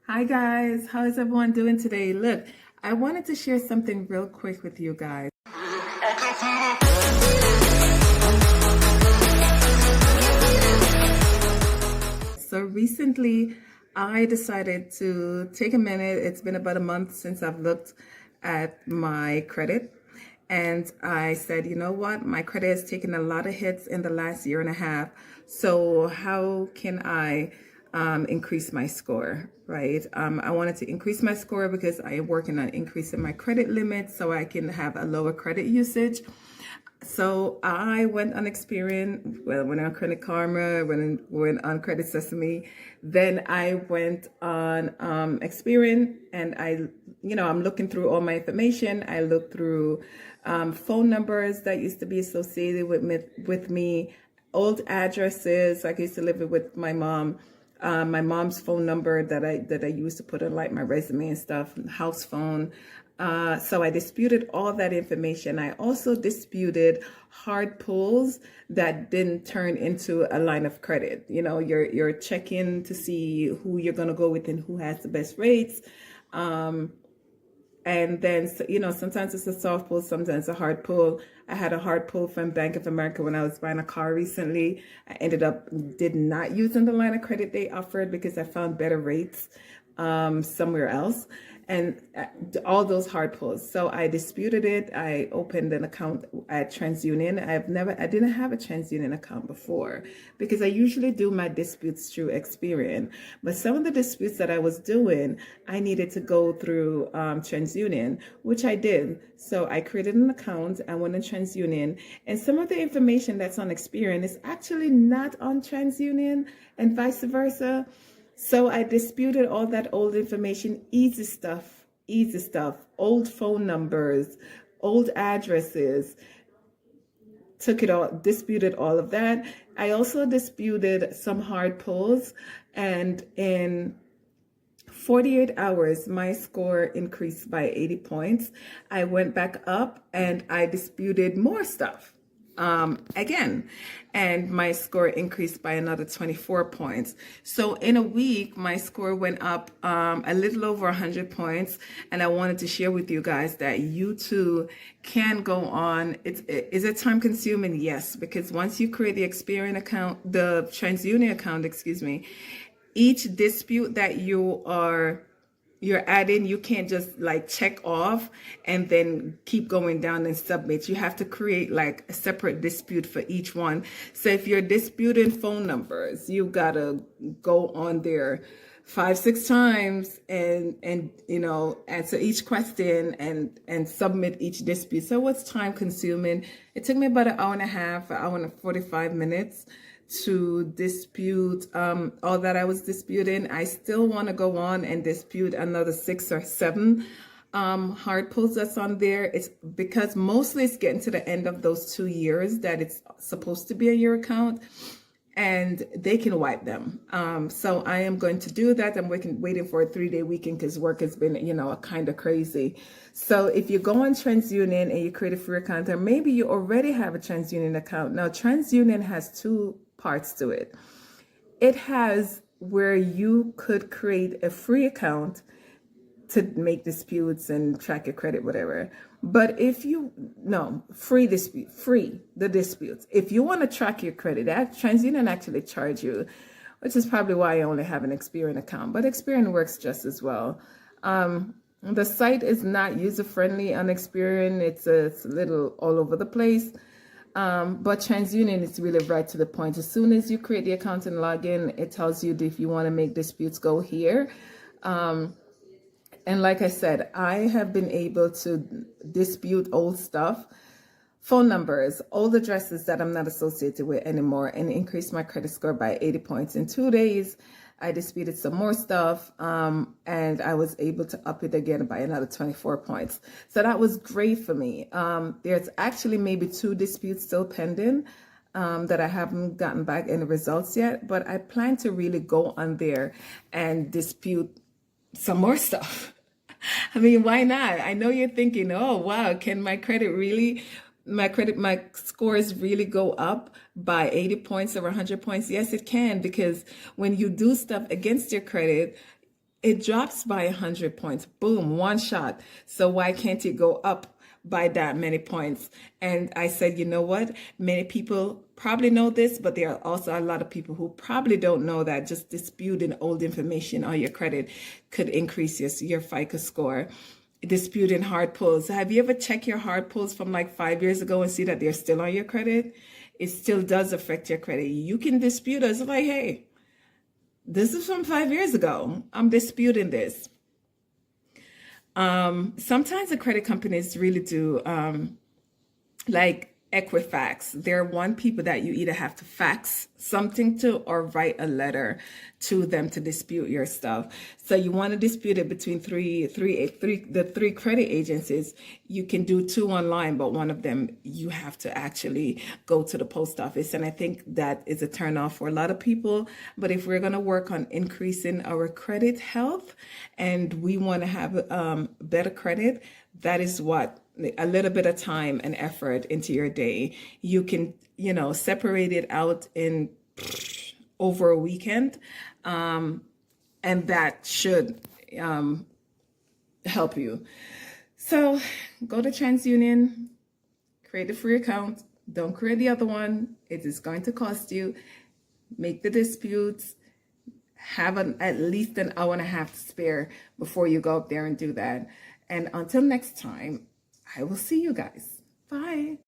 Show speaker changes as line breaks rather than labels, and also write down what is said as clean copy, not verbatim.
Hi guys, how is everyone doing today? Look, I wanted to share something real quick with you guys. So recently, I decided to take a minute. It's been about a month since I've looked at my credit. And I said, you know what? My credit has taken a lot of hits in the last year and a half. So how can I increase my score, right? I wanted to increase my score because I am working on increasing my credit limit so I can have a lower credit usage. So I went on Experian, well, went on Credit Karma, went on Credit Sesame. Then I went on Experian, and I'm looking through all my information. I looked through phone numbers that used to be associated with me, old addresses. Like I used to live with my mom's phone number that I used to put on like my resume and stuff, house phone. So I disputed all that information. I also disputed hard pulls that didn't turn into a line of credit. You know, you're checking to see who you're gonna go with and who has the best rates. And then, sometimes it's a soft pull, sometimes a hard pull. I had a hard pull from Bank of America when I was buying a car recently. I ended up did not using the line of credit they offered because I found better rates somewhere else. And all those hard pulls. So I disputed it. I opened an account at TransUnion. I didn't have a TransUnion account before because I usually do my disputes through Experian. But some of the disputes that I was doing, I needed to go through TransUnion, which I did. So I created an account. I went on TransUnion, and some of the information that's on Experian is actually not on TransUnion, and vice versa. So I disputed all that old information, easy stuff, old phone numbers, old addresses, took it all, disputed all of that. I also disputed some hard pulls, and in 48 hours, my score increased by 80 points. I went back up and I disputed more stuff again, and my score increased by another 24 points. So in a week, my score went up a little over 100 points, and I wanted to share with you guys that you too can go on. Is it time consuming? Yes, because once you create the Experian account, the TransUnion account, excuse me, each dispute that you're adding, you can't just like check off and then keep going down and submit. You have to create like a separate dispute for each one. So if you're disputing phone numbers, you gotta go on there 5-6 times and answer each question and submit each dispute. So it's time consuming. It took me about an hour and a half, an hour and 45 minutes to dispute all that I was disputing. I still want to go on and dispute another 6 or 7 hard pulls that's on there. It's because mostly it's getting to the end of those 2 years that it's supposed to be a year account, and they can wipe them. So I am going to do that. I'm waiting for a 3-day weekend because work has been, kind of crazy. So if you go on TransUnion and you create a free account, or maybe you already have a TransUnion account. Now, TransUnion has 2 parts to it. It has where you could create a free account to make disputes and track your credit, whatever. But free the disputes. If you want to track your credit, TransUnion actually charge you, which is probably why I only have an Experian account. But Experian works just as well. The site is not user friendly on Experian. It's a little all over the place. But TransUnion is really right to the point. As soon as you create the account and log in, it tells you if you want to make disputes, go here. And like I said, I have been able to dispute old stuff, phone numbers, old addresses that I'm not associated with anymore, and increase my credit score by 80 points. In 2 days, I disputed some more stuff, and I was able to up it again by another 24 points. So that was great for me. There's actually maybe 2 disputes still pending that I haven't gotten back any results yet, but I plan to really go on there and dispute some more stuff. I mean, why not? I know you're thinking, oh, wow, can my scores really go up by 80 points or 100 points? Yes, it can, because when you do stuff against your credit, it drops by 100 points. Boom, one shot. So why can't it go up by that many points? And I said, you know what? Many people probably know this, but there are also a lot of people who probably don't know that just disputing old information on your credit could increase your FICO score. Disputing hard pulls. Have you ever checked your hard pulls from like 5 years ago and see that they're still on your credit? It still does affect your credit. You can dispute us like, hey, this is from 5 years ago. I'm disputing this. Sometimes the credit companies really do, like Equifax. They're one people that you either have to fax something to or write a letter to them to dispute your stuff. So you want to dispute it between the three credit agencies. You can do 2 online, but one of them you have to actually go to the post office. And I think that is a turnoff for a lot of people. But if we're going to work on increasing our credit health and we want to have better credit, that is what a little bit of time and effort into your day. You can, separate it out in over a weekend. And that should help you. So go to TransUnion, create a free account. Don't create the other one. It is going to cost you. Make the disputes. Have at least an hour and a half to spare before you go up there and do that. And until next time, I will see you guys. Bye.